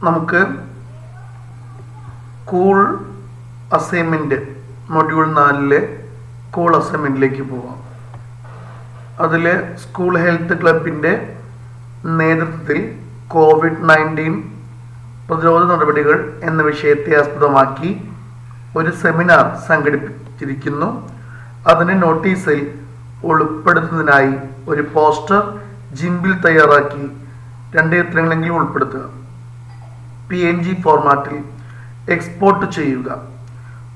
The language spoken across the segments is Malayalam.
നമുക്ക് കൂൾ അസൈൻമെൻറ്റ് മൊഡ്യൂൾ 4 കൂൾ അസൈൻമെൻറ്റിലേക്ക് പോവാം. അതിൽ സ്കൂൾ ഹെൽത്ത് ക്ലബിൻ്റെ നേതൃത്വത്തിൽ COVID-19 പ്രതിരോധ നടപടികൾ എന്ന വിഷയത്തെ ആസ്പദമാക്കി ഒരു സെമിനാർ സംഘടിപ്പിച്ചിരിക്കുന്നു. അതിന് നോട്ടീസിൽ ഉൾപ്പെടുത്തുന്നതിനായി ഒരു പോസ്റ്റർ ജിംബിൽ തയ്യാറാക്കി 2 ചിത്രങ്ങളെങ്കിലും ഉൾപ്പെടുത്തുക. PNG ഫോർമാറ്റിൽ എക്സ്പോർട്ട് ചെയ്യുക.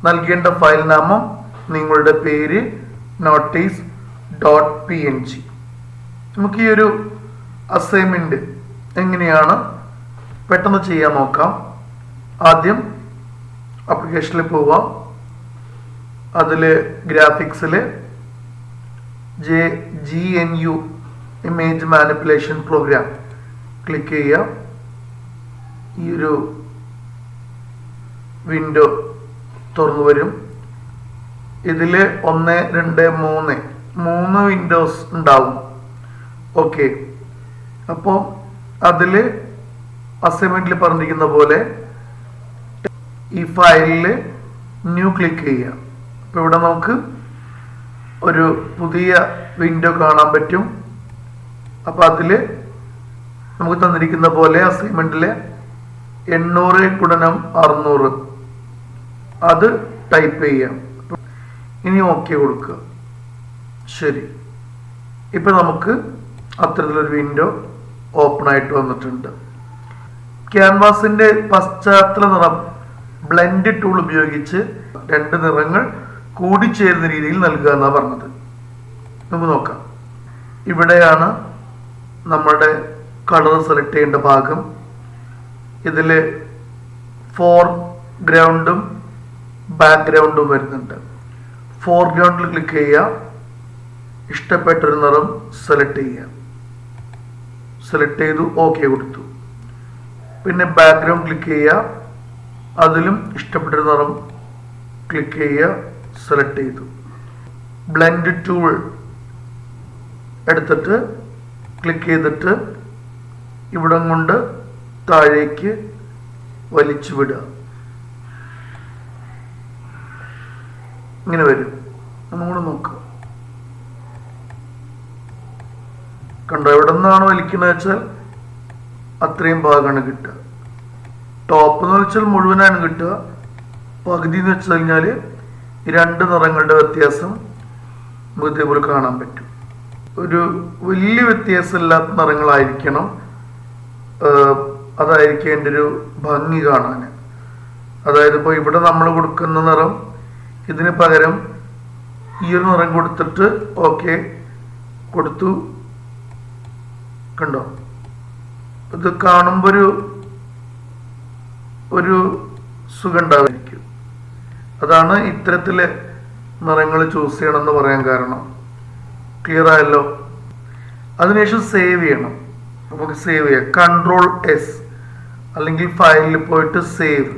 നൽകേണ്ട ഫയൽ നാമം നിങ്ങളുടെ പേര് notice.png. നമുക്ക് ഈ ഒരു അസൈൻമെൻറ്റ് എങ്ങനെയാണ് പെട്ടെന്ന് ചെയ്യാൻ നോക്കാം. ആദ്യം ആപ്ലിക്കേഷനിൽ പോവാം. അതിൽ ഗ്രാഫിക്സിൽ GNU image manipulation programme click ചെയ്യുക. ഈ ഒരു വിൻഡോ തുറന്നു വരും. ഇതിൽ 1, 2, 3 വിൻഡോസ് ഉണ്ടാവും. ഓക്കെ, അപ്പോൾ അതിൽ അസൈൻമെൻറ്റിൽ പറഞ്ഞിരിക്കുന്ന പോലെ ഈ ഫയലിൽ ന്യൂ ക്ലിക്ക് ചെയ്യുക. അപ്പോൾ ഇവിടെ നമുക്ക് ഒരു പുതിയ വിൻഡോ കാണാൻ പറ്റും. അപ്പോൾ അതിൽ നമുക്ക് തന്നിരിക്കുന്ന പോലെ അസൈൻമെൻറ്റിൽ 800 ഗുണനം 600 അത് ടൈപ്പ് ചെയ്യാം. ഇനി ഓക്കെ കൊടുക്കുക. ശരി, ഇപ്പം നമുക്ക് അത്തരത്തിലൊരു വിൻഡോ ഓപ്പൺ ആയിട്ട് വന്നിട്ടുണ്ട്. ക്യാൻവാസിൻ്റെ പശ്ചാത്തല നിറം ബ്ലെൻഡ് ടൂൾ ഉപയോഗിച്ച് 2 നിറങ്ങൾ കൂടിച്ചേരുന്ന രീതിയിൽ നൽകുക എന്നാണ് പറഞ്ഞത്. നമുക്ക് നോക്കാം. ഇവിടെയാണ് നമ്മുടെ കളർ സെലക്ട് ചെയ്യേണ്ട ഭാഗം. ഇതിൽ ഫോർഗ്രൗണ്ടും ബാക്ക്ഗ്രൗണ്ടും വരുന്നുണ്ട്. ഫോർഗ്രൗണ്ടിൽ ക്ലിക്ക് ചെയ്യുക. ഇഷ്ടപ്പെട്ടൊരു നിറം സെലക്ട് ചെയ്യുക. സെലക്ട് ചെയ്തു, ഓക്കെ കൊടുത്തു. പിന്നെ ബാക്ക്ഗ്രൗണ്ട് ക്ലിക്ക് ചെയ്യുക. അതിലും ഇഷ്ടപ്പെട്ടൊരു നിറം ക്ലിക്ക് ചെയ്യുക, സെലക്ട് ചെയ്തു. ബ്ലെൻഡ് ടൂൾ എടുത്തിട്ട് ക്ലിക്ക് ചെയ്തിട്ട് ഇവിടം കൊണ്ട് താഴേക്ക് വലിച്ചു വിടുക. ഇങ്ങനെ വരും. ഒന്നുകൂടെ നോക്കുക. കണ്ടോ, എവിടെ നിന്നാണ് വലിക്കുന്നത് വെച്ചാൽ അത്രയും ഭാഗമാണ് കിട്ടുക. ടോപ്പ് എന്ന് വെച്ചാൽ മുഴുവനാണ് കിട്ടുക. പകുതി എന്ന് വെച്ച് കഴിഞ്ഞാൽ ഈ 2 നിറങ്ങളുടെ വ്യത്യാസം നമുക്ക് ഇതേപോലെ കാണാൻ പറ്റും. ഒരു വലിയ വ്യത്യാസമില്ലാത്ത നിറങ്ങളായിരിക്കണം. അതായിരിക്കും എൻ്റെ ഒരു ഭംഗി കാണാൻ. അതായത് ഇപ്പോൾ ഇവിടെ നമ്മൾ കൊടുക്കുന്ന നിറം ഇതിന് പകരം ഈ ഒരു നിറം കൊടുത്തിട്ട് ഓക്കെ കൊടുത്തു. കണ്ടോ, ഇത് കാണുമ്പോൾ ഒരു സുഖം ഉണ്ടാവായിരിക്കും. അതാണ് ഇത്തരത്തിലെ നിറങ്ങൾ ചൂസ് ചെയ്യണമെന്ന് പറയാൻ കാരണം. ക്ലിയർ ആയല്ലോ. അതിനുശേഷം സേവ് ചെയ്യണം. നമുക്ക് സേവ് ചെയ്യാം. Ctrl+S അല്ലെങ്കിൽ ഫയലിൽ പോയിട്ട് സേവ്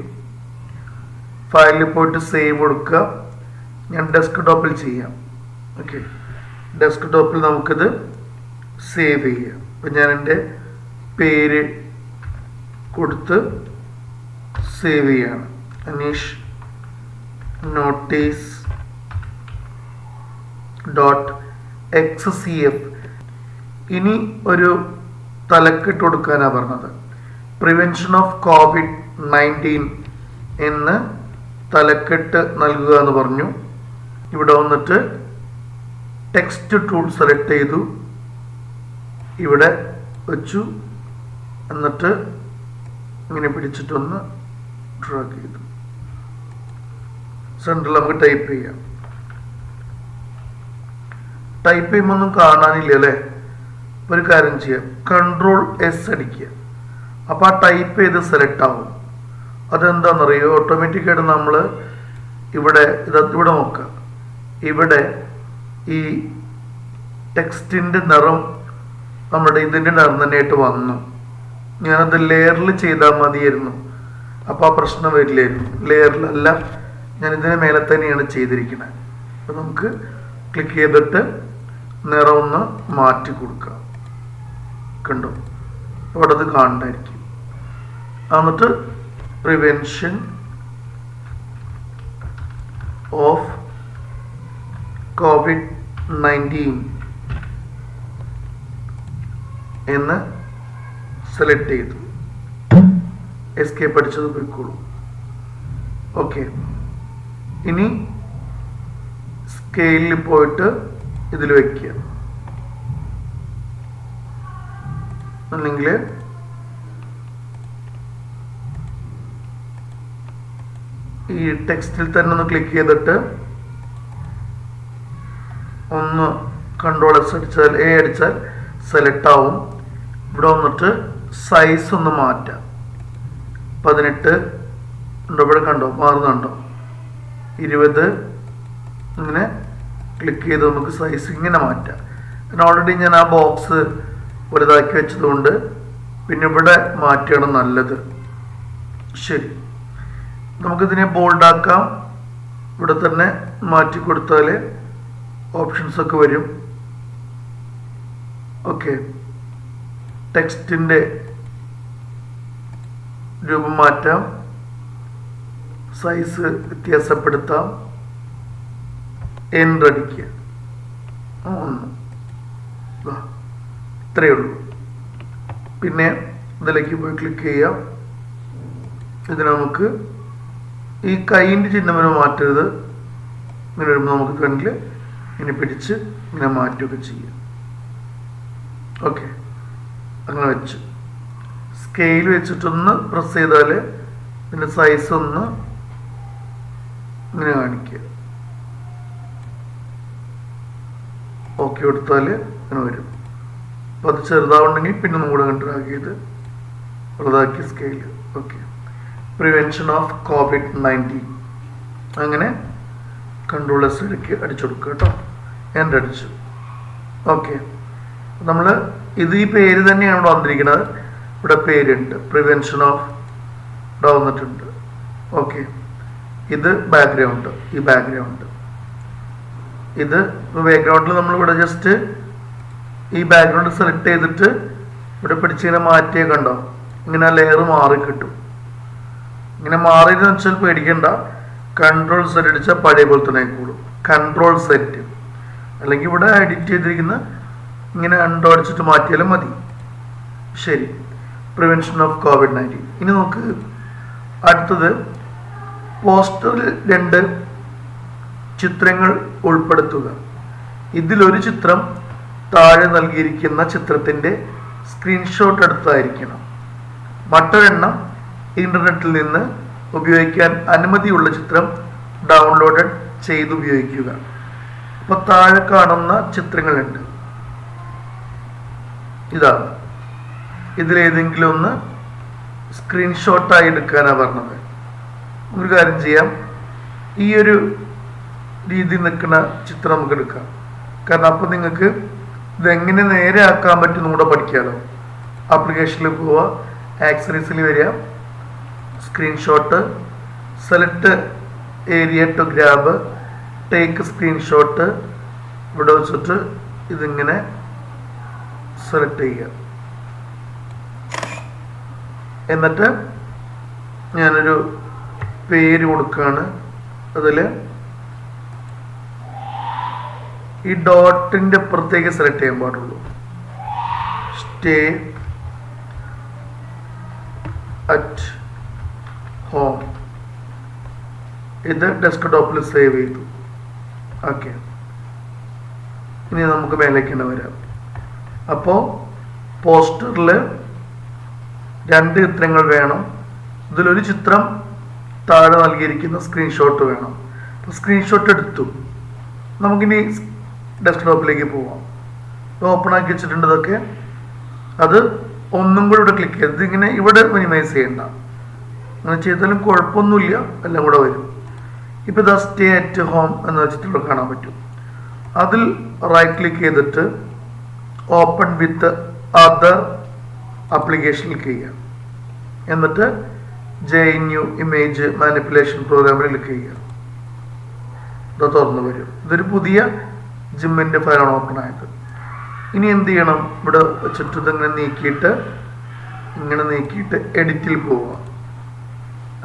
കൊടുക്കുക. ഞാൻ ഡെസ്ക്ടോപ്പിൽ ചെയ്യാം. ഓക്കെ, ഡെസ്ക്ടോപ്പിൽ നമുക്കിത് സേവ് ചെയ്യാം. അപ്പം ഞാൻ എൻ്റെ പേര് കൊടുത്ത് സേവ് ചെയ്യാണ്. അനീഷ് notice.xcf. ഇനി ഒരു തലക്കെട്ട് കൊടുക്കാനാണ് പറഞ്ഞത്. പ്രിവെൻഷൻ ഓഫ് COVID-19 എന്ന് തലക്കെട്ട് നൽകുക എന്ന് പറഞ്ഞു. ഇവിടെ വന്നിട്ട് ടെക്സ്റ്റ് ടൂൾ സെലക്ട് ചെയ്തു, ഇവിടെ വെച്ചു. എന്നിട്ട് ഇങ്ങനെ പിടിച്ചിട്ടൊന്ന് ഡ്രാഗ് ചെയ്തു. സെൻറ്ററിൽ നമുക്ക് ടൈപ്പ് ചെയ്യാം. ടൈപ്പ് ചെയ്യുമ്പോൾ ഒന്നും കാണാനില്ല അല്ലേ? ഒരു കാര്യം ചെയ്യാം, Ctrl+S അടിക്കുക. അപ്പോൾ ആ ടൈപ്പ് ചെയ്ത് സെലക്ട് ആവും. അതെന്താണെന്നറിയോ? ഓട്ടോമാറ്റിക്കായിട്ട് നമ്മൾ ഇവിടെ നോക്കുക. ഇവിടെ ഈ ടെക്സ്റ്റിൻ്റെ നിറം നമ്മുടെ ഇതിൻ്റെ നിറം തന്നെയായിട്ട് വന്നു. ഞാനത് ലെയറിൽ ചെയ്താൽ മതിയായിരുന്നു. അപ്പോൾ ആ പ്രശ്നം വരില്ലായിരുന്നു. ലെയറിലല്ല, ഞാൻ ഇതിന് മേലെ തന്നെയാണ് ചെയ്തിരിക്കുന്നത്. അപ്പോൾ നമുക്ക് ക്ലിക്ക് ചെയ്തിട്ട് നിറം ഒന്ന് മാറ്റി കൊടുക്കുക. കണ്ടോ, അവിടെ അത് കാണണ്ടായിരിക്കും. എന്നിട്ട് പ്രിവെൻഷൻ ഓഫ് COVID-19 എന്ന് സെലക്ട് ചെയ്തു. എസ്കേപ്പ് അടിച്ചത് പോയിക്കോളൂ. ഓക്കെ, ഇനി സ്കെയിലിൽ പോയിട്ട് ഇതിൽ വയ്ക്കുക. അല്ലെങ്കിൽ ഈ ടെക്സ്റ്റിൽ തന്നെ ഒന്ന് ക്ലിക്ക് ചെയ്തിട്ട് ഒന്ന് കൺട്രോൾ അടിച്ചാൽ അടിച്ചാൽ സെലക്ട് ആവും. ഇവിടെ വന്നിട്ട് സൈസ് ഒന്ന് മാറ്റാം. 18 ഉണ്ടോ, ഇവിടെ കണ്ടോ മാറുന്നുണ്ടോ, 20 ഇങ്ങനെ ക്ലിക്ക് ചെയ്ത് നമുക്ക് സൈസ് ഇങ്ങനെ മാറ്റാം. ഓൾറെഡി ഞാൻ ആ ബോക്സ് വലുതാക്കി വെച്ചതുകൊണ്ട് പിന്നെ ഇവിടെ മാറ്റിയാണ് നല്ലത്. ശരി, നമുക്കിതിനെ ബോൾഡാക്കാം. ഇവിടെ തന്നെ മാറ്റി കൊടുത്താൽ ഓപ്ഷൻസ് ഒക്കെ വരും. ഓക്കെ, ടെക്സ്റ്റിൻ്റെ രൂപം മാറ്റാം, സൈസ് വ്യത്യാസപ്പെടുത്താം, എൻ്റർ അടിക്കുക. ഇത്രയേ ഉള്ളൂ. പിന്നെ ഇതിലേക്ക് പോയി ക്ലിക്ക് ചെയ്യാം. ഇതിന് നമുക്ക് ഈ കൈയിൻ്റെ ചിഹ്നം മാറ്റരുത്. ഇങ്ങനെ വരുമ്പോൾ നമുക്ക് വേണമെങ്കിൽ ഇങ്ങനെ പിടിച്ച് ഇങ്ങനെ മാറ്റുകയൊക്കെ ചെയ്യാം. ഓക്കെ, അങ്ങനെ വെച്ച് സ്കെയിൽ വെച്ചിട്ടൊന്ന് പ്രസ് ചെയ്താൽ ഇതിൻ്റെ സൈസ് ഒന്ന് ഇങ്ങനെ കാണിക്കുക. ഓക്കെ കൊടുത്താൽ ഇങ്ങനെ വരും. അപ്പോൾ അത് ചെറുതാവുണ്ടെങ്കിൽ പിന്നെ ഒന്നുകൂടെ ഡ്രാഗ് ചെയ്ത് വലുതാക്കി scale. Okay, prevention of COVID-19 അങ്ങനെ കൺട്രോൾ എസ് അടിച്ചു കൊടുക്കുക കേട്ടോ. എൻ്റെ അടിച്ചു. ഓക്കെ, നമ്മൾ ഈ പേര് തന്നെയാണ് ഇവിടെ വന്നിരിക്കുന്നത്. ഇവിടെ പേരുണ്ട്, പ്രിവെൻഷൻ ഓഫ് ഇവിടെ വന്നിട്ടുണ്ട്. ഓക്കെ, ഇത് ബാക്ക്ഗ്രൗണ്ട്, ഈ ബാക്ക്ഗ്രൗണ്ട് ഇത് ബാക്ക്ഗ്രൗണ്ടിൽ നമ്മളിവിടെ ജസ്റ്റ് ഈ ബാക്ക്ഗ്രൗണ്ട് സെലക്ട് ചെയ്തിട്ട് ഇവിടെ പിടിച്ചിങ്ങനെ മാറ്റിയേ കണ്ടോ, ഇങ്ങനെ ലെയർ മാറി കിട്ടും. ഇങ്ങനെ മാറിയെന്ന് വെച്ചാൽ പേടിക്കണ്ട, കൺട്രോൾ സെറ്റ് അടിച്ചാൽ പഴയ പോലെ തന്നെ ആയിക്കോളും. കൺട്രോൾ സെറ്റ് അല്ലെങ്കിൽ ഇവിടെ എഡിറ്റ് ചെയ്തിരിക്കുന്ന ഇങ്ങനെ അണ്ടോ അടിച്ചിട്ട് മാറ്റിയാലും മതി. ശരി, പ്രിവെൻഷൻ ഓഫ് COVID-19. ഇനി നമുക്ക് അടുത്തത് പോസ്റ്ററിൽ 2 ചിത്രങ്ങൾ ഉൾപ്പെടുത്തുക. ഇതിലൊരു ചിത്രം താഴെ നൽകിയിരിക്കുന്ന ചിത്രത്തിൻ്റെ സ്ക്രീൻഷോട്ട് എടുത്തായിരിക്കണം. മറ്റൊരെണ്ണം ഇൻ്റർനെറ്റിൽ നിന്ന് ഉപയോഗിക്കാൻ അനുമതിയുള്ള ചിത്രം ഡൗൺലോഡ് ചെയ്ത് ഉപയോഗിക്കുക. അപ്പോൾ താഴെ കാണുന്ന ചിത്രങ്ങളുണ്ട്. ഇതാണ്, ഇതിലേതെങ്കിലും ഒന്ന് സ്ക്രീൻഷോട്ടായി എടുക്കാനാണ് പറഞ്ഞത്. ഒരു കാര്യം ചെയ്യാം, ഈ ഒരു രീതി നിൽക്കുന്ന ചിത്രം നമുക്ക് എടുക്കാം. കാരണം അപ്പോൾ നിങ്ങൾക്ക് ഇതെങ്ങനെ നേരെ ആക്കാൻ പറ്റും കൂടെ പഠിക്കാമല്ലോ. ആപ്ലിക്കേഷനിൽ പോവുക, ആക്സറീസിൽ വരിക, screenshot, select area to grab, take screenshot. ഇവിടെ വെച്ചിട്ട് ഇതിങ്ങനെ സെലക്ട് ചെയ്യുക. എന്നിട്ട് ഞാനൊരു പേര് കൊടുക്കുകയാണ്. അതിൽ ഈ ഡോട്ടിൻ്റെ പുറത്തേക്ക് സെലക്ട് ചെയ്യാൻ പാടുള്ളൂ. Stay at home. ഇത് ഡെസ്ക്ടോപ്പിൽ സേവ് ചെയ്തു. ഓക്കെ, ഇനി നമുക്ക് മേലേക്കാണ് വരാം. അപ്പോൾ പോസ്റ്ററിൽ 2 ചിത്രങ്ങൾ വേണം. ഇതിലൊരു ചിത്രം താഴെ നൽകിയിരിക്കുന്ന സ്ക്രീൻഷോട്ട് വേണം. അപ്പോൾ സ്ക്രീൻഷോട്ട് എടുത്തു. നമുക്കിനി ഡെസ്ക്ടോപ്പിലേക്ക് പോവാം. ഓപ്പൺ ആക്കി വെച്ചിട്ടുണ്ട് ഇതൊക്കെ. അത് ഒന്നും കൂടെ ഇവിടെ ക്ലിക്ക് ചെയ്ത് ഇങ്ങനെ ഇവിടെ മിനിമൈസ് ചെയ്യണ്ട. അങ്ങനെ ചെയ്താലും കുഴപ്പമൊന്നുമില്ല, എല്ലാം കൂടെ വരും. ഇപ്പോൾ ഇതാ സ്റ്റേ അറ്റ് ഹോം എന്ന് വെച്ചിട്ട് ഇവിടെ കാണാൻ പറ്റും. അതിൽ റൈറ്റ് ക്ലിക്ക് ചെയ്തിട്ട് open with other application click ചെയ്യാം. എന്നിട്ട് JNU ഇമേജ് മാനിപ്പുലേഷൻ പ്രോഗ്രാമിൽ ക്ലിക്ക് ചെയ്യുക. ഇത് തുറന്നു വരും. ഇതൊരു പുതിയ ജിമ്മിൻ്റെ ഫയലാണ് ഓപ്പൺ ആയത്. ഇനി എന്ത് ചെയ്യണം, ഇവിടെ വെച്ചിട്ട് ഇതിങ്ങനെ നീക്കിയിട്ട് ഇങ്ങനെ നീക്കിയിട്ട് എഡിറ്റിൽ പോവുക.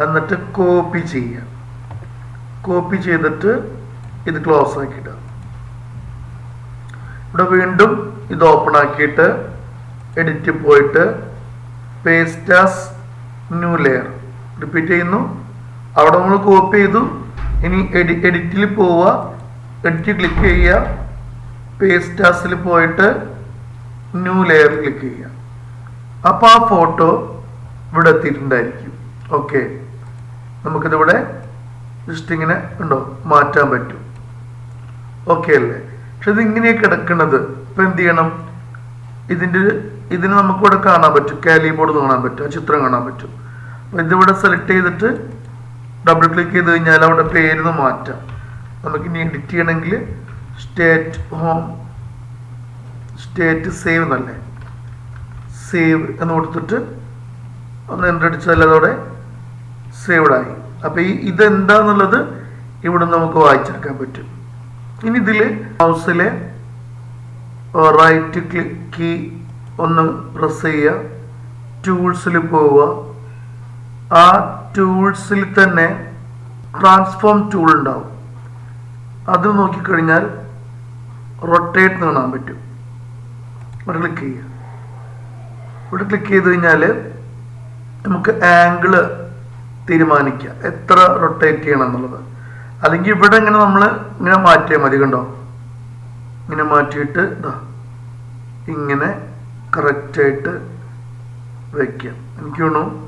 എന്നിട്ട് കോപ്പി ചെയ്യുക. കോപ്പി ചെയ്തിട്ട് ഇത് ക്ലോസ് ആക്കിയിടുക. ഇവിടെ വീണ്ടും ഇത് ഓപ്പൺ ആക്കിയിട്ട് എഡിറ്റിൽ പോയിട്ട് paste as new layer repeat ചെയ്യുന്നു. അവിടെ നമ്മൾ കോപ്പി ചെയ്തു. ഇനി എഡിറ്റിൽ പോവുക, എഡിറ്റ് ക്ലിക്ക് ചെയ്യുക, പേസ്റ്റ് ആസിൽ പോയിട്ട് ന്യൂ ലെയർ ക്ലിക്ക് ചെയ്യുക. അപ്പോൾ ആ ഫോട്ടോ ഇവിടെ എത്തിയിട്ടുണ്ടായിരിക്കും. ഓക്കെ, നമുക്കിതിവിടെ ജസ്റ്റ് ഇങ്ങനെ ഉണ്ടോ മാറ്റാൻ പറ്റും. ഓക്കെ അല്ലേ? പക്ഷെ ഇത് ഇങ്ങനെയാണ് കിടക്കുന്നത്. ഇപ്പം എന്ത് ചെയ്യണം? ഇതിന് നമുക്കിവിടെ കാണാൻ പറ്റും, കാലി ബോർഡ് കാണാൻ പറ്റും, ആ ചിത്രം കാണാൻ പറ്റും. അപ്പം ഇതിവിടെ സെലക്ട് ചെയ്തിട്ട് ഡബിൾ ക്ലിക്ക് ചെയ്ത് കഴിഞ്ഞാൽ അവിടെ പേര് മാറ്റാം. നമുക്കിനി എഡിറ്റ് ചെയ്യണമെങ്കിൽ സ്റ്റേറ്റ് സേവ് എന്നല്ലേ, സേവ് എന്ന് കൊടുത്തിട്ട് ഒന്ന് എൻ്റർ അടിച്ചാൽ അതോടെ സേവ്ഡായി. അപ്പം ഇതെന്താന്നുള്ളത് ഇവിടെ നമുക്ക് വായിച്ചെടുക്കാൻ പറ്റും. ഇനി ഇതിൽ മൗസിലെ റൈറ്റ് കീ ഒന്ന് പ്രസ് ചെയ്യുക, ടൂൾസിൽ പോവുക. ആ ടൂൾസിൽ തന്നെ ട്രാൻസ്ഫോം ടൂൾ ഉണ്ടാവും. അത് നോക്കിക്കഴിഞ്ഞാൽ റൊട്ടേറ്റ് കാണാൻ പറ്റും. ഇവിടെ ക്ലിക്ക് ചെയ്യുക. ഇവിടെ ക്ലിക്ക് ചെയ്ത് കഴിഞ്ഞാൽ നമുക്ക് ആംഗിള് തീരുമാനിക്കാം എത്ര റൊട്ടേറ്റ് ചെയ്യണം എന്നുള്ളത്. അല്ലെങ്കിൽ ഇവിടെ ഇങ്ങനെ നമ്മൾ ഇങ്ങനെ മാറ്റിയാൽ മതി. കണ്ടോ, ഇങ്ങനെ മാറ്റിയിട്ട് ഇതാ ഇങ്ങനെ കറക്റ്റായിട്ട് വയ്ക്കാം. എനിക്ക് തോന്നുന്നു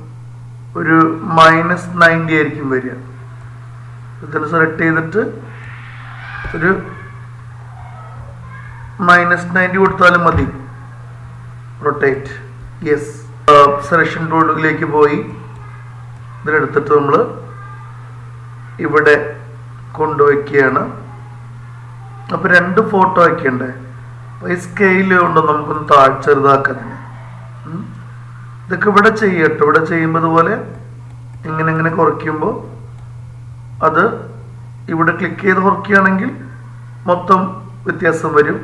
ഒരു -90 ആയിരിക്കും വരിക. ഇതിൽ സെലക്ട് ചെയ്തിട്ട് ഒരു -90 കൊടുത്താലും മതി. Rotate, yes. സെലക്ഷൻ ടൂളിലേക്ക് പോയി ഇതിലെടുത്തിട്ട് നമ്മൾ ഇവിടെ കൊണ്ടുവയ്ക്കുകയാണ്. അപ്പോൾ 2 ഫോട്ടോ വയ്ക്കണ്ടേ? അപ്പോൾ ഈ സ്കെയിൽ കൊണ്ട് നമുക്കൊന്ന് ചെറുതാക്കാൻ. ഇതൊക്കെ ഇവിടെ ചെയ്യട്ടെ. ഇവിടെ ചെയ്യുമ്പോൾ ഇതുപോലെ ഇങ്ങനെ കുറയ്ക്കുമ്പോൾ അത് ഇവിടെ ക്ലിക്ക് ചെയ്ത് കുറയ്ക്കുകയാണെങ്കിൽ മൊത്തം വ്യത്യാസം വരും.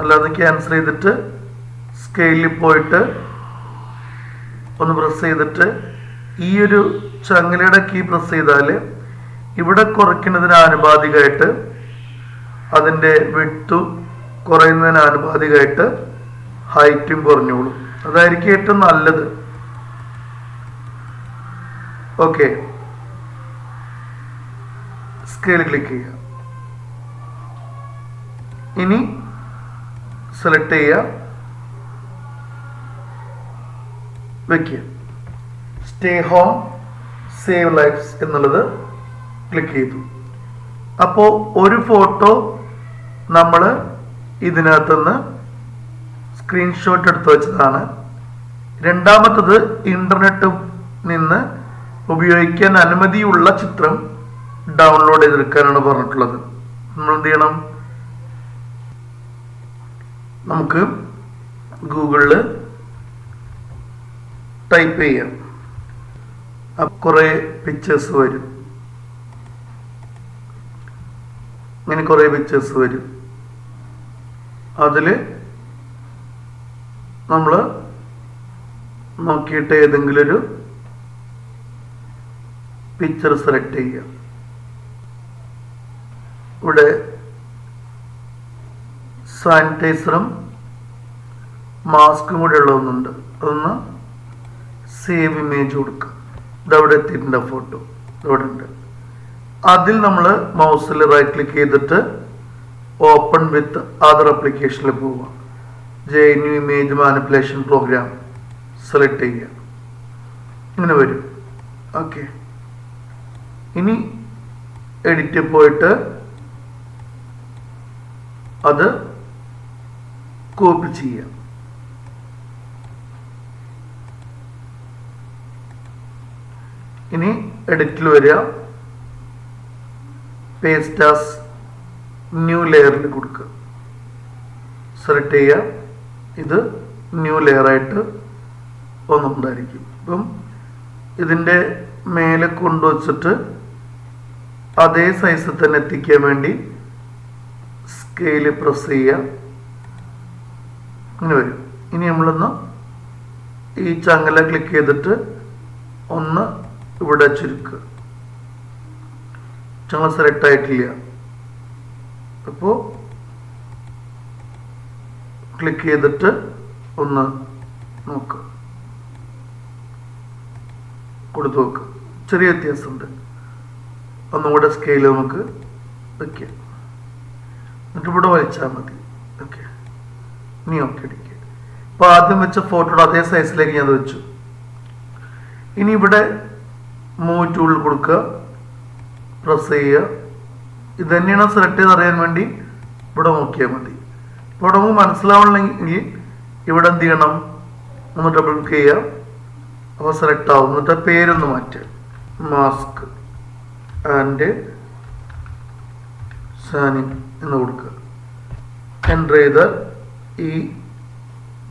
അല്ലാതെ ക്യാൻസൽ ചെയ്തിട്ട് സ്കെയിലിൽ പോയിട്ട് ഒന്ന് പ്രസ് ചെയ്തിട്ട് ഈ ഒരു ചങ്ങലയുടെ കീ പ്രസ് ചെയ്താൽ ഇവിടെ കുറയ്ക്കുന്നതിന് ആനുപാതികമായിട്ട് അതിൻ്റെ വിഡ്ത്തും കുറയുന്നതിന് ആനുപാതികമായിട്ട് ഹൈറ്റും കുറഞ്ഞോളും. അതായിരിക്കും ഏറ്റവും നല്ലത്. ഓക്കെ, സ്കെയിൽ ക്ലിക്ക് ചെയ്യുക. ഇനി സെലക്ട് ചെയ്യുക, വയ്ക്കുക. സ്റ്റേ ഹോം സേവ് ലൈഫ്സ് എന്നുള്ളത് ക്ലിക്ക് ചെയ്തു. അപ്പോൾ ഒരു ഫോട്ടോ നമ്മൾ ഇതിനകത്തുനിന്ന് സ്ക്രീൻഷോട്ട് എടുത്ത് വെച്ചതാണ്. രണ്ടാമത്തത് ഇന്റർനെറ്റിൽ നിന്ന് ഉപയോഗിക്കാൻ അനുമതിയുള്ള ചിത്രം ഡൗൺലോഡ് ചെയ്തെടുക്കാനാണ് പറഞ്ഞിട്ടുള്ളത്. നമ്മൾ എന്ത് ചെയ്യണം? നമുക്ക് ഗൂഗിളിൽ ടൈപ്പ് ചെയ്യാം. കുറേ പിക്ചേഴ്സ് വരും. ഇങ്ങനെ കുറേ പിക്ചേഴ്സ് വരും. അതിൽ നമ്മൾ നോക്കിയിട്ട് ഏതെങ്കിലും ഒരു പിക്ചർ സെലക്ട് ചെയ്യുക. ഇവിടെ സാനിറ്റൈസറും മാസ്കും കൂടെ ഉള്ളതൊന്നുണ്ട്. അതൊന്ന് സേവ് ഇമേജ് കൊടുക്കുക. ഇതവിടെ എത്തിയിട്ടുണ്ട് ഫോട്ടോ, ഇവിടെ ഉണ്ട്. അതിൽ നമ്മൾ മൗസിൽ റൈറ്റ് ക്ലിക്ക് ചെയ്തിട്ട് ഓപ്പൺ വിത്ത് അതർ ആപ്ലിക്കേഷനിൽ പോവുക. JNU image manipulation programme select ചെയ്യുക. ഇങ്ങനെ വരും. ഓക്കെ, ഇനി എഡിറ്റ് പോയിട്ട് അത് കോപ്പി ചെയ്യാം. ഇനി എഡിറ്റിൽ വരിക, പേസ്റ്റ് ആസ് ന്യൂ ലെയറിൽ കൊടുക്കുക. സെലക്ട് ചെയ്യുക. ഇത് ന്യൂ ലെയറായിട്ട് വന്നിട്ടുണ്ടായിരിക്കും. അപ്പം ഇതിൻ്റെ മേലെ കൊണ്ടുവച്ചിട്ട് അതേ സൈസിൽ തന്നെ എത്തിക്കാൻ വേണ്ടി സ്കെയിൽ പ്രസ് ചെയ്യുക. ഇങ്ങനെ വരും. ഇനി നമ്മളൊന്ന് ഈ ചങ്ങല ക്ലിക്ക് ചെയ്തിട്ട് ഒന്ന് ഇവിടെ ചുരുക്കുക. ചങ്ങല സെലക്ട് ആയിട്ടില്ല. അപ്പോൾ ക്ലിക്ക് ചെയ്തിട്ട് ഒന്ന് നോക്കുക, കൊടുത്തു നോക്കുക. ചെറിയ വ്യത്യാസമുണ്ട്. ഒന്നും കൂടെ സ്കെയിൽ നമുക്ക് വയ്ക്കാം. എന്നിട്ട് ഇവിടെ വലിച്ചാൽ മതി. ഓക്കെ, ഇനി ഓക്കെ അടിക്കുക. അപ്പോൾ ആദ്യം വെച്ച ഫോട്ടോയുടെ അതേ സൈസിലേക്ക് ഞാൻ വെച്ചു. ഇനി ഇവിടെ മൂവ് ടൂൾ കൊടുക്കുക, പ്രസ് ചെയ്യുക. ഇത് തന്നെയാണ് സെലക്ട് ചെയ്ത് അറിയാൻ വേണ്ടി ഇവിടെ നോക്കിയാൽ മതി. ഇവിടെ നമുക്ക് മനസ്സിലാവണമെങ്കിൽ ഇവിടെ എന്ത് ചെയ്യണം, ഒന്ന് ഡബിൾ ക്ലിക്ക് ചെയ്യുക. അപ്പോൾ സെലക്ട് ആവും. എന്നിട്ട് പേരൊന്ന് മാറ്റുക, മാസ്ക് ആൻഡ് സാനി എന്ന് കൊടുക്കുക. എൻ്റർ ചെയ്ത് ഈ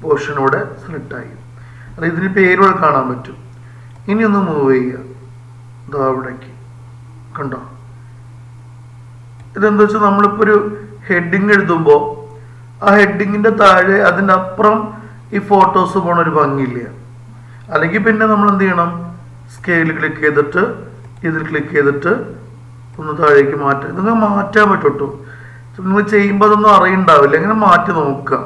പോർഷൻ ഇവിടെ സെലക്ട് ആയി. അത് ഇതിന് പേരുകൾ കാണാൻ പറ്റും. ഇനി ഒന്ന് മൂവ് ചെയ്യുക, ഇതാ അവിടേക്ക്. കണ്ടോ? ഇതെന്താ വെച്ചാൽ നമ്മളിപ്പോൾ ഒരു ഹെഡിങ് എഴുതുമ്പോൾ ആ ഹെഡിങ്ങിൻ്റെ താഴെ അതിൻ്റെ അപ്പുറം ഈ ഫോട്ടോസ് പോണ ഒരു ഭംഗിയില്ല. അല്ലെങ്കിൽ പിന്നെ നമ്മൾ എന്ത് ചെയ്യണം, സ്കെയിൽ ക്ലിക്ക് ചെയ്തിട്ട് ഇതിൽ ക്ലിക്ക് ചെയ്തിട്ട് ഒന്ന് താഴേക്ക് മാറ്റാം. നിങ്ങൾ മാറ്റാൻ പറ്റും. നിങ്ങൾ ചെയ്യുമ്പോൾ അതൊന്നും അറിയണ്ടാവില്ല. ഇങ്ങനെ മാറ്റി നോക്കുക.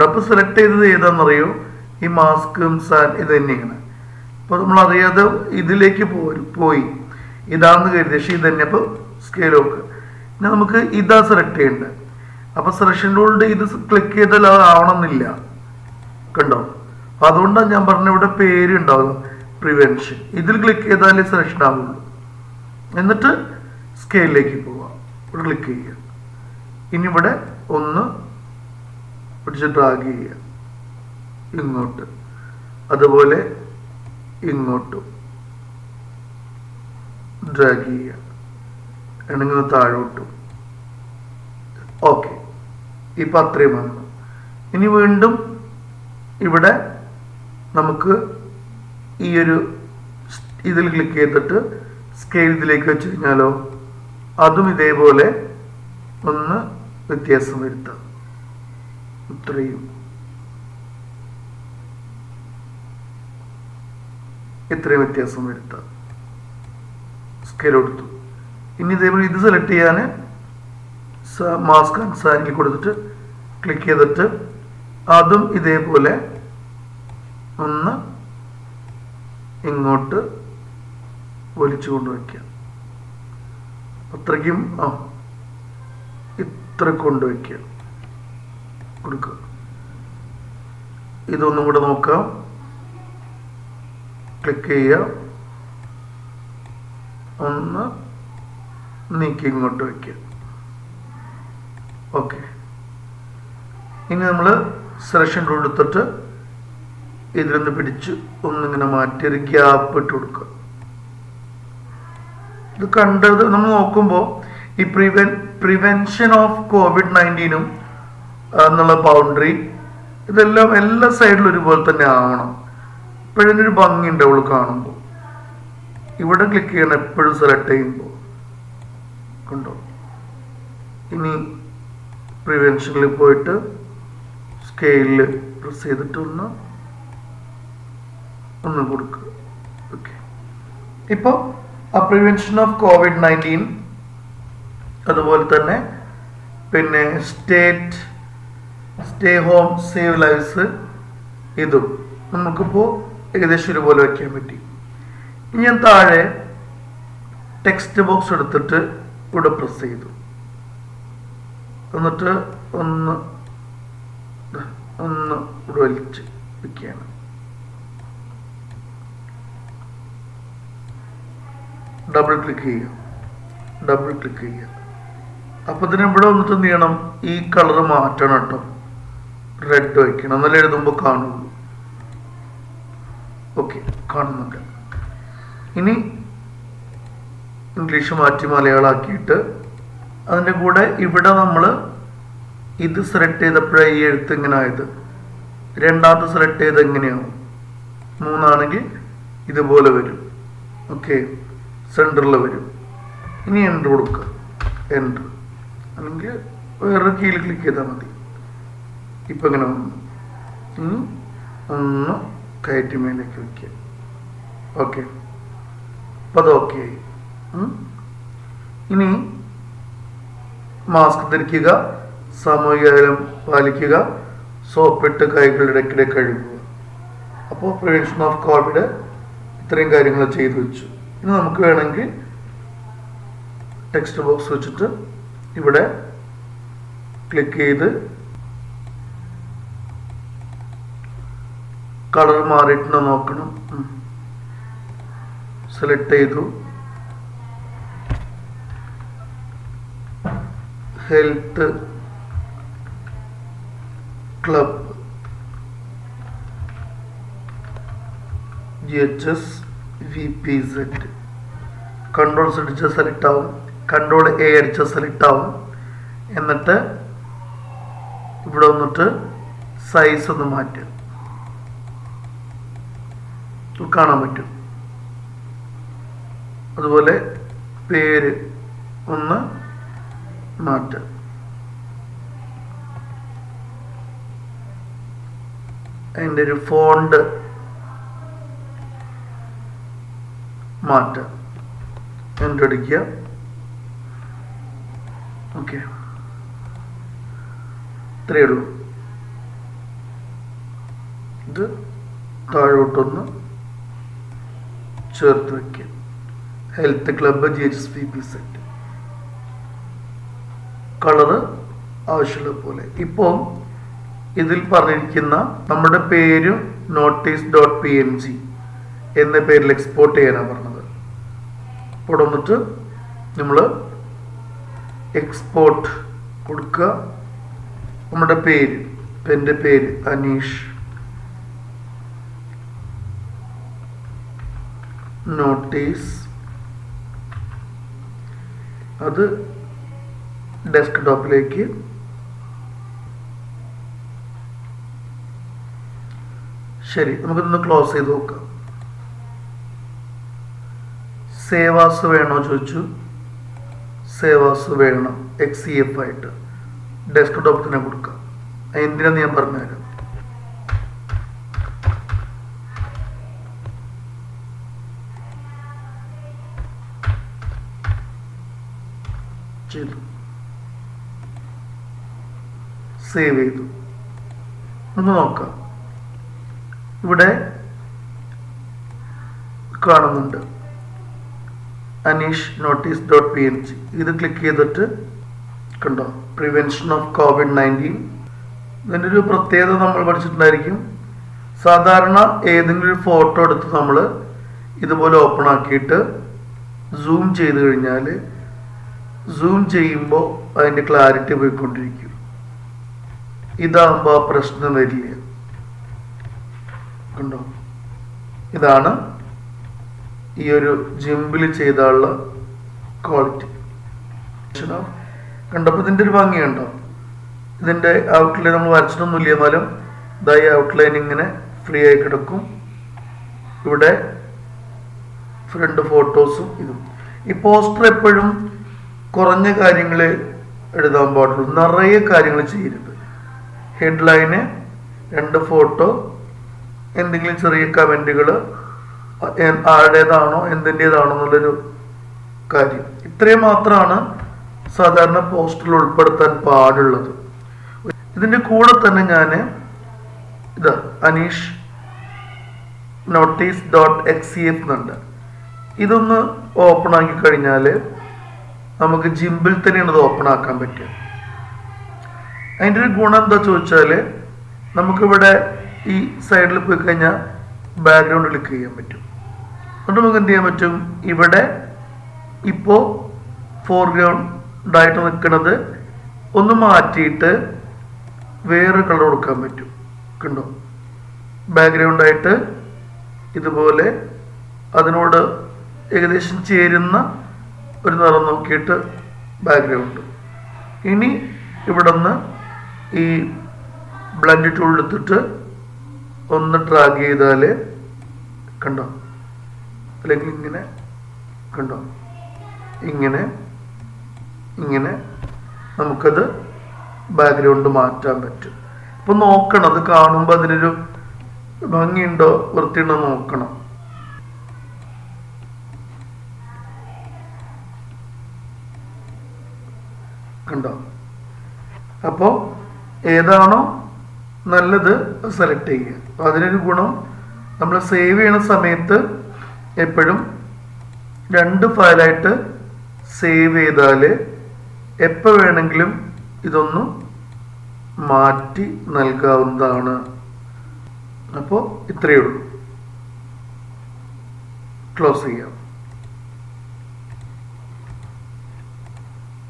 അപ്പോൾ സെലക്ട് ചെയ്തത് ഏതാണെന്നറിയോ, ഈ മാസ്കും സാൻ ഇത് തന്നെയാണ്. അപ്പോൾ നമ്മൾ അറിയാതെ ഇതിലേക്ക് പോയി ഇതാണെന്ന് കരുതി, പക്ഷേ ഇത് തന്നെ. അപ്പോൾ സ്കെയിൽ നോക്കുക. പിന്നെ നമുക്ക് ഇതാ സെലക്ട് ചെയ്യേണ്ടത്. അപ്പോൾ സെലക്ഷൻ ടൂളിൻ്റെ ഇത് ക്ലിക്ക് ചെയ്താൽ അത് ആവണമെന്നില്ല. കണ്ടോ? അതുകൊണ്ടാണ് ഞാൻ പറഞ്ഞ ഇവിടെ പേര് ഉണ്ടാവുക, പ്രിവെൻഷൻ. ഇതിൽ ക്ലിക്ക് ചെയ്താലേ സെലക്ഷൻ ആവുള്ളൂ. എന്നിട്ട് സ്കെയിലിലേക്ക് പോവാം, ഇവിടെ ക്ലിക്ക് ചെയ്യുക. ഇനി ഇവിടെ ഒന്ന് പിടിച്ച് ഡ്രാഗ് ചെയ്യുക ഇങ്ങോട്ട്, അതുപോലെ ഇങ്ങോട്ടും ഡ്രാഗ് ചെയ്യുക, എണെങ്കിൽ താഴോട്ടും. ഓക്കെ, ഇപ്പം അത്രയും വന്നു. ഇനി വീണ്ടും ഇവിടെ നമുക്ക് ഈ ഒരു ഇതിൽ ക്ലിക്ക് ചെയ്തിട്ട് സ്കെയിൽ ഇതിലേക്ക് വെച്ച് കഴിഞ്ഞാലോ, അതും ഇതേപോലെ ഒന്ന് വ്യത്യാസം വരുത്താം. ഇത്രയും വ്യത്യാസം വരുത്താം. സ്കെയിൽ കൊടുത്തു. ഇനി ഇതേപോലെ ഇത് സെലക്ട് ചെയ്യാൻ മാസ്ക് ആൻഡ് സാനിൽ കൊടുത്തിട്ട് ക്ലിക്ക് ചെയ്തിട്ട് അതും ഇതേപോലെ ഒന്ന് ഇങ്ങോട്ട് വലിച്ചു കൊണ്ടുവയ്ക്കുക. അത്രയ്ക്കും ഇത്ര കൊണ്ടുവയ്ക്കുക, കൊടുക്കുക. ഇതൊന്നും കൂടെ നോക്കാം. ക്ലിക്ക് ചെയ്യുക, ഒന്ന് നീക്കി ഇങ്ങോട്ട് വയ്ക്കുക. ഓക്കെ, ഇനി നമ്മൾ സെലക്ഷൻ ടൂൾ എടുത്തിട്ട് ഇതിലൊന്ന് പിടിച്ച് ഒന്നിങ്ങനെ മാറ്റി ഒരു ഗ്യാപ്പ് ഇട്ട് കൊടുക്കുക. ഇത് കണ്ടത് നമ്മൾ നോക്കുമ്പോൾ ഈ പ്രിവെൻഷൻ ഓഫ് COVID-19 എന്നുള്ള ബൗണ്ടറി ഇതെല്ലാം എല്ലാ സൈഡിലും ഒരുപോലെ തന്നെ ആവണം. ഇപ്പോഴൊരു ഭംഗി ഉണ്ടാവുള്ളൂ കാണുമ്പോൾ. ഇവിടെ ക്ലിക്ക് ചെയ്യണം എപ്പോഴും സെലക്ട് ചെയ്യുമ്പോൾ. കണ്ടോ? ഇനി പ്രിവെൻഷനിൽ പോയിട്ട് സ്കെയിലിൽ പ്രസ് ചെയ്തിട്ട് ഒന്ന് കൊടുക്കുക. ഓക്കെ, ഇപ്പോൾ ആ പ്രിവെൻഷൻ ഓഫ് COVID-19 അതുപോലെ തന്നെ പിന്നെ സ്റ്റേ ഹോം സേവ് ലൈവ്സ് ഇതും നമുക്കിപ്പോൾ ഏകദേശം ഒരുപോലെ വയ്ക്കാൻ പറ്റി. ഇനി ഞാൻ താഴെ ടെക്സ്റ്റ് ബോക്സ് എടുത്തിട്ട് ഇവിടെ പ്രസ് ചെയ്തു. എന്നിട്ട് ഒന്ന് ഇവിടെ വലിച്ച് വയ്ക്കുകയാണ്. ഡബിൾ ക്ലിക്ക് ചെയ്യുക. അപ്പോൾ ഇതിന് ഇവിടെ വന്നിട്ട് എന്ത് ചെയ്യണം, ഈ കളർ മാറ്റണം കേട്ടോ. റെഡ് വയ്ക്കണം, എന്നാലും എഴുതുമ്പോൾ കാണുള്ളൂ. ഓക്കെ, കാണുന്നുണ്ട്. ഇനി ഇംഗ്ലീഷ് മാറ്റി മലയാളമാക്കിയിട്ട് അതിൻ്റെ കൂടെ ഇവിടെ നമ്മൾ ഇത് സെലക്ട് ചെയ്തപ്പോഴാണ് ഈ എഴുത്ത് ഇങ്ങനെ ആയത്. രണ്ടാമത്തെ സെലക്ട് ചെയ്ത് എങ്ങനെയാവും, മൂന്നാണെങ്കിൽ ഇതുപോലെ വരും. ഓക്കെ, സെൻറ്ററിൽ വരും. ഇനി എൻ്റർ കൊടുക്കുക, എൻ്റർ അല്ലെങ്കിൽ വേറൊരു കീയിൽ ക്ലിക്ക് ചെയ്താൽ മതി. ഇപ്പം ഇങ്ങനെ വന്നു. ഒന്ന് കയറ്റി മേലേക്ക് വയ്ക്കുക. ഓക്കെ, അപ്പോൾ അത് ഓക്കെ ആയി. ഇനി മാസ്ക് ധരിക്കുക, സാമൂഹിക അകലം പാലിക്കുക, സോപ്പിട്ട് കൈകൾ ഇടയ്ക്കിടെ കഴുകുക. അപ്പോൾ പ്രിവെൻഷൻ ഓഫ് കോവിഡ് ഇത്രയും കാര്യങ്ങൾ ചെയ്തു വെച്ചു. ഇനി നമുക്ക് വേണമെങ്കിൽ ടെക്സ്റ്റ് ബോക്സ് വെച്ചിട്ട് ഇവിടെ ക്ലിക്ക് ചെയ്ത് കളർ മാറിയിട്ടുണ്ടോ നോക്കണം. സെലക്ട് ചെയ്തു. Health club GHS VPZ. Control അടിച്ചാൽ സെലക്ട് ആവും, കൺട്രോൾ A അടിച്ചാൽ സെലക്ട് ആവും. എന്നിട്ട് ഇവിടെ വന്നിട്ട് സൈസ് ഒന്ന് മാറ്റുക, കാണാൻ പറ്റും. അതുപോലെ പേര് ഒന്ന് മാറ്റുക. അതിൻ്റെ ഒരു ഫോണ്ട് മാറ്റുക, എൻ്റർ അടിക്കുക. ഓക്കെ, ഇത്രയേ ഉള്ളൂ. ഇത് താഴോട്ടൊന്ന് ചേർത്ത് വയ്ക്കുക. Health club GHS VPZ. Colour ആവശ്യമുള്ള പോലെ. ഇപ്പോൾ ഇതിൽ പറഞ്ഞിരിക്കുന്ന നമ്മുടെ പേര് notice.png എന്ന പേരിൽ എക്സ്പോർട്ട് ചെയ്യാനാണ് പറഞ്ഞത്. ഇപ്പോൾ വന്നിട്ട് നമ്മൾ എക്സ്പോർട്ട് കൊടുക്കുക. നമ്മുടെ പേര്, എൻ്റെ പേര് അനീഷ്, നോട്ടീസ്, അത് ഡെസ്ക്ടോപ്പിലേക്ക് ശരി. നമുക്കിതൊന്ന് ക്ലോസ് ചെയ്ത് നോക്കാം. സേവാസ് വേണോ ചോദിച്ചു. സേവാസ് വേണം, XCF ആയിട്ട് ഡെസ്ക്ടോപ്പ് തന്നെ കൊടുക്കാം. എന്തിനാന്ന് ഞാൻ പറഞ്ഞുതരാം. ചെയ്തു, സേവ് ചെയ്തു. ഒന്ന് നോക്കാം. ഇവിടെ കാണുന്നുണ്ട് അനീഷ് notice.png. ഇത് ക്ലിക്ക് ചെയ്തിട്ട് കണ്ടോ, പ്രിവെൻഷൻ ഓഫ് COVID-19. ഇതിൻ്റെ ഒരു പ്രത്യേകത നമ്മൾ പഠിച്ചിട്ടുണ്ടായിരിക്കും. സാധാരണ ഏതെങ്കിലും ഒരു ഫോട്ടോ എടുത്ത് നമ്മൾ ഇതുപോലെ ഓപ്പൺ ആക്കിയിട്ട് സൂം ചെയ്ത് കഴിഞ്ഞാൽ സൂം ചെയ്യുമ്പോൾ അതിൻ്റെ ക്ലാരിറ്റി പോയിക്കൊണ്ടിരിക്കും. ഇതാകുമ്പോൾ ആ പ്രശ്നം വരില്ല. കണ്ടോ, ഇതാണ് ഈ ഒരു ജിംബിൽ ചെയ്താലുള്ള ക്വാളിറ്റി. കണ്ടപ്പോൾ ഇതിൻ്റെ ഒരു ഭംഗിയുണ്ടോ. ഇതിൻ്റെ ഔട്ട്ലൈൻ നമ്മൾ വരച്ചിട്ടൊന്നുമില്ല, എന്നാലും ഇതായി ഔട്ട്ലൈൻ ഇങ്ങനെ ഫ്രീ ആയി കിടക്കും. ഇവിടെ ഫ്രണ്ട് ഫോട്ടോസും ഇതും. ഈ പോസ്റ്റർ എപ്പോഴും കുറഞ്ഞ കാര്യങ്ങൾ എഴുതാൻ പാടുള്ളൂ, നിറയെ കാര്യങ്ങൾ ചെയ്യരുത്. ഹെഡ്ലൈന്, 2 ഫോട്ടോ, എന്തെങ്കിലും ചെറിയ കമൻറ്റുകൾ, ആരുടേതാണോ എന്തിൻ്റേതാണോ എന്നുള്ളൊരു കാര്യം. ഇത്രയും മാത്രമാണ് സാധാരണ പോസ്റ്ററിൽ ഉൾപ്പെടുത്താൻ പാടുള്ളത്. ഇതിൻ്റെ കൂടെ തന്നെ ഞാൻ ഇതാ അനീഷ് notice.xcf എന്നുണ്ട്. ഇതൊന്ന് ഓപ്പൺ ആക്കി കഴിഞ്ഞാൽ നമുക്ക് ജിംബിൽ തന്നെയാണ് ഇത് ഓപ്പൺ ആക്കാൻ പറ്റുക. അതിൻ്റെ ഒരു ഗുണം എന്താ ചോദിച്ചാൽ, നമുക്കിവിടെ ഈ സൈഡിൽ പോയി കഴിഞ്ഞാൽ ബാക്ക്ഗ്രൗണ്ട് ക്ലിക്ക് ചെയ്യാൻ പറ്റും. എന്നിട്ട് നമുക്ക് എന്ത് ചെയ്യാൻ പറ്റും, ഇവിടെ ഇപ്പോൾ ഫോർഗ്രൗണ്ടായിട്ട് നിൽക്കുന്നത് ഒന്ന് മാറ്റിയിട്ട് വേറെ കളർ കൊടുക്കാൻ പറ്റും. കണ്ടോ, ബാക്ക്ഗ്രൗണ്ടായിട്ട് ഇതുപോലെ അതിനോട് ഏകദേശം ചേരുന്ന ഒരു നിറം നോക്കിയിട്ട് ബാക്ക്ഗ്രൗണ്ട്. ഇനി ഇവിടെ നിന്ന് ഈ ബ്ലെൻഡ് ടൂൾ എടുത്തിട്ട് ഒന്ന് ഡ്രാഗ് ചെയ്താൽ കണ്ടോ, അല്ലെങ്കിൽ ഇങ്ങനെ കണ്ടോ, ഇങ്ങനെ ഇങ്ങനെ നമുക്കത് ബാക്ക്ഗ്രൗണ്ട് മാറ്റാൻ പറ്റും. അപ്പോൾ നോക്കണം, അത് കാണുമ്പോൾ അതിനൊരു ഭംഗിയുണ്ടോ വൃത്തിയുണ്ടോ നോക്കണം. കണ്ടോ? അപ്പോൾ ഏതാണോ നല്ലത് സെലക്ട് ചെയ്യുക. അതിനൊരു ഗുണം, നമ്മൾ സേവ് ചെയ്യണ സമയത്ത് എപ്പോഴും 2 ഫയലായിട്ട് സേവ് ചെയ്താൽ എപ്പോൾ വേണമെങ്കിലും ഇതൊന്ന് മാറ്റി നൽകാവുന്നതാണ്. അപ്പോൾ ഇത്രയേ ഉള്ളൂ. ക്ലോസ് ചെയ്യാം.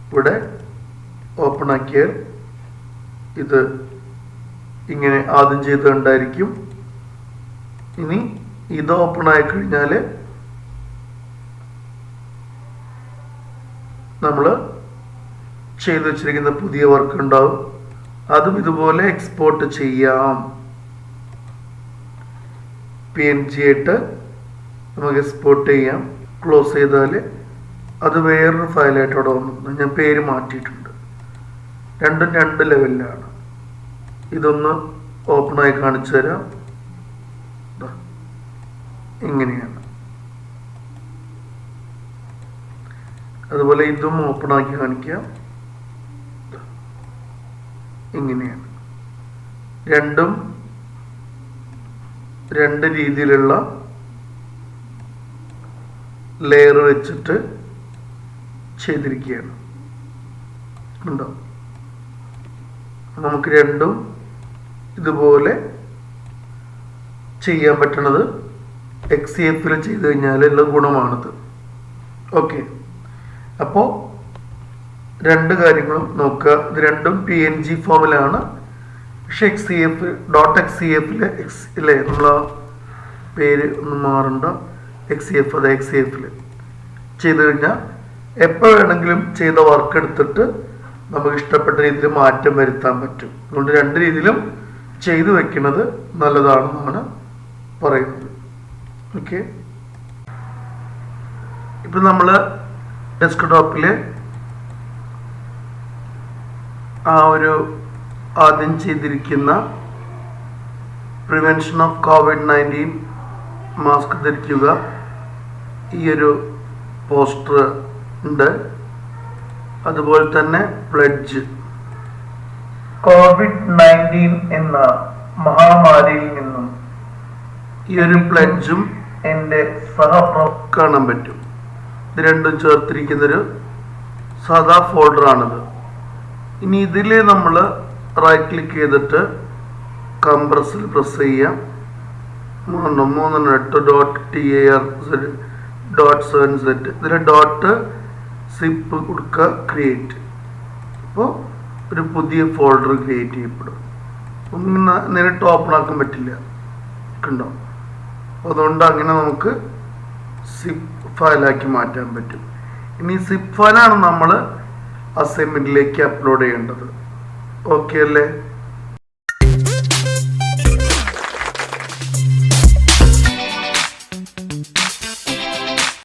ഇവിടെ ഓപ്പൺ ആക്കിയാൽ ഇത് ഇങ്ങനെ ആദ്യം ചെയ്തുകൊണ്ടായിരിക്കും. ഇനി ഇത് ഓപ്പൺ ആയി കഴിഞ്ഞാൽ നമ്മൾ ചെയ്തു വെച്ചിരിക്കുന്ന പുതിയ വർക്ക് ഉണ്ടാവും. അതും ഇതുപോലെ എക്സ്പോർട്ട് ചെയ്യാം. PNG ആയിട്ട് നമുക്ക് എക്സ്പോർട്ട് ചെയ്യാം. ക്ലോസ് ചെയ്താൽ അത് വേറൊരു ഫയലായിട്ട് അവിടെ വന്നു. ഞാൻ പേര് മാറ്റിയിട്ടുണ്ട്. രണ്ടും 2 ലെവലിലാണ്. ഇതൊന്ന് ഓപ്പണായി കാണിച്ചു തരാം. ഇങ്ങനെയാണ്. അതുപോലെ ഇതും ഓപ്പണാക്കി കാണിക്കാം. ഇങ്ങനെയാണ്. രണ്ടും 2 രീതിയിലുള്ള ലെയർ വെച്ചിട്ട് ചെയ്തിരിക്കുകയാണ്. ഉണ്ടോ? നമുക്ക് രണ്ടും ഇതുപോലെ ചെയ്യാൻ പറ്റണത് XCF-ൽ ചെയ്ത് കഴിഞ്ഞാൽ ഉള്ള ഗുണമാണിത്. ഓക്കെ, അപ്പോൾ 2 കാര്യങ്ങളും നോക്കുക. ഇത് രണ്ടും PNG ഫോമിലാണ്. പക്ഷെ XCF.XCF-ൽ അല്ലേ, നമ്മൾ പേര് ഒന്നും മാറണ്ട. XCF, അത് XCF-ൽ ചെയ്ത് കഴിഞ്ഞാൽ എപ്പോൾ വേണമെങ്കിലും ചെയ്ത വർക്ക് എടുത്തിട്ട് നമുക്ക് ഇഷ്ടപ്പെട്ട രീതിയിൽ മാറ്റം വരുത്താൻ പറ്റും. അതുകൊണ്ട് 2 രീതിയിലും ചെയ്തു വെക്കുന്നത് നല്ലതാണെന്നാണ് പറയുന്നത്. ഓക്കെ, ഇപ്പം നമ്മൾ ഡെസ്ക്ടോപ്പിൽ ആ ഒരു ആദ്യം ചെയ്തിരിക്കുന്ന പ്രിവെൻഷൻ ഓഫ് COVID-19 മാസ്ക് ധരിക്കുക, ഈ ഒരു പോസ്റ്റർ ഉണ്ട്. അതുപോലെ തന്നെ പ്ലെഡ്ജ്, COVID-19 എന്ന മഹാമാരിയിൽ നിന്നും ഈ ഒരു പ്ലെഡ്ജും എൻ്റെ കാണാൻ പറ്റും. ഇത് രണ്ടും ചേർത്തിരിക്കുന്നൊരു സാധാ ഫോൾഡറാണിത്. ഇനി ഇതിൽ നമ്മൾ റൈറ്റ് ക്ലിക്ക് ചെയ്തിട്ട് കംപ്രസിൽ പ്രസ് ചെയ്യാം. 3.8.tar.7z ഇതിൽ ഡോട്ട് സിപ്പ് കൊടുക്കുക, ക്രിയേറ്റ്. അപ്പോൾ ഒരു പുതിയ ഫോൾഡർ ക്രിയേറ്റ് ചെയ്യപ്പെടും. ഒന്നും നേരിട്ട് ഓപ്പൺ ആക്കാൻ പറ്റില്ല, കണ്ടോ? അതുകൊണ്ട് അങ്ങനെ നമുക്ക് സിപ്പ് ഫയലാക്കി മാറ്റാൻ പറ്റും. ഇനി സിപ്പ് ഫയലാണ് നമ്മൾ അസൈൻമെൻറ്റിലേക്ക് അപ്ലോഡ് ചെയ്യേണ്ടത്. ഓക്കെ അല്ലേ?